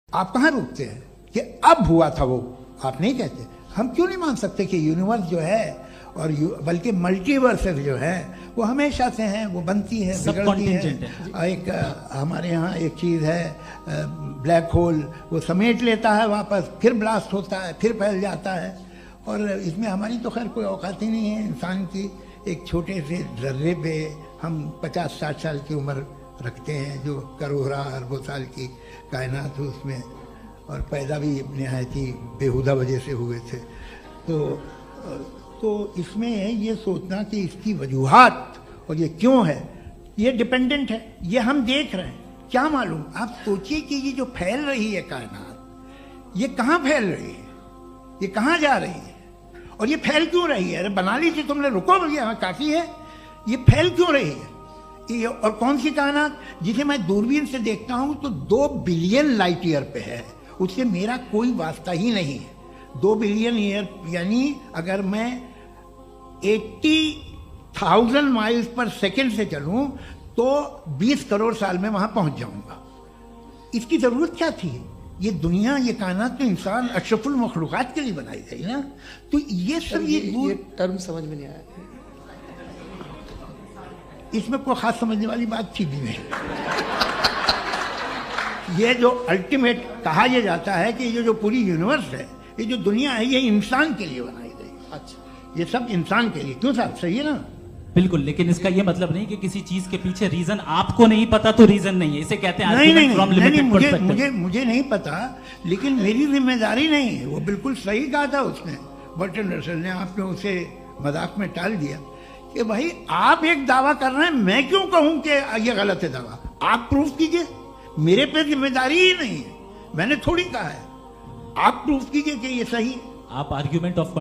आप कहाँ रुकते हैं कि अब हुआ था वो, आप नहीं कहते। हम क्यों नहीं मान सकते कि यूनिवर्स जो है और बल्कि मल्टीवर्सेस जो है वो हमेशा से हैं, वो बनती है, बिगड़ती है। एक हमारे यहाँ एक चीज़ है ब्लैक होल, वो समेट लेता है वापस, फिर ब्लास्ट होता है, फिर फैल जाता है। और इसमें हमारी तो खैर कोई औकात ही नहीं है इंसान की। एक छोटे से जर्रे पे हम 50-60 साल की उम्र रखते हैं, जो करोड़ों अरबों साल की कायनात है उसमें, और पैदा भी नहायत ही बेहुदा वजह से हुए थे। तो इसमें ये सोचना कि इसकी वजूहात और ये क्यों है, ये डिपेंडेंट है, ये हम देख रहे हैं। क्या मालूम, आप सोचिए कि ये जो फैल रही है कायनात, ये कहाँ फैल रही है, ये कहाँ जा रही है, और ये फैल क्यों रही है। अरे बना ली थी तुमने, रुको भैया काफ़ी है। ये फैल क्यों रही है, ये और कौन सी कायनात जिसे मैं दूरबीन से देखता हूँ तो 2 बिलियन लाइट ईयर पे है, उससे मेरा कोई वास्ता ही नहीं है। 2 बिलियन ईयर यानी अगर मैं 80,000 माइल्स पर सेकेंड से चलूं तो 20 करोड़ साल में वहां पहुंच जाऊंगा। इसकी जरूरत क्या थी। ये दुनिया, ये कायनात तो इंसान अशरफुल मखलूकात के लिए बनाई गई ना। तो ये सब ये टर्म समझ में नहीं आया, इसमें कोई खास समझने वाली बात थी भी नहीं। ये जो अल्टीमेट कहा यह जाता है कि ये जो पूरी यूनिवर्स है, ये जो दुनिया है, ये इंसान के लिए बनाई गई। अच्छा, ये सब इंसान के लिए। क्यों साहब, सही है ना। बिल्कुल, लेकिन इसका ये मतलब नहीं कि किसी चीज के पीछे रीजन आपको नहीं पता तो रीजन नहीं है, इसे कहते हैं नहीं, मुझे नहीं पता, लेकिन मेरी जिम्मेदारी नहीं है। वो बिल्कुल सही कहा था उसने, बर्टन रसल ने। आपने उसे मजाक में टाल दिया कि भाई आप एक दावा कर रहे हैं, मैं क्यों कहूं कि ये गलत है दावा। आप प्रूफ कीजिए, मेरे पे जिम्मेदारी ही नहीं है, मैंने थोड़ी कहा है। आप प्रूफ कीजिए कि ये सही है। आप आर्ग्यूमेंट ऑफ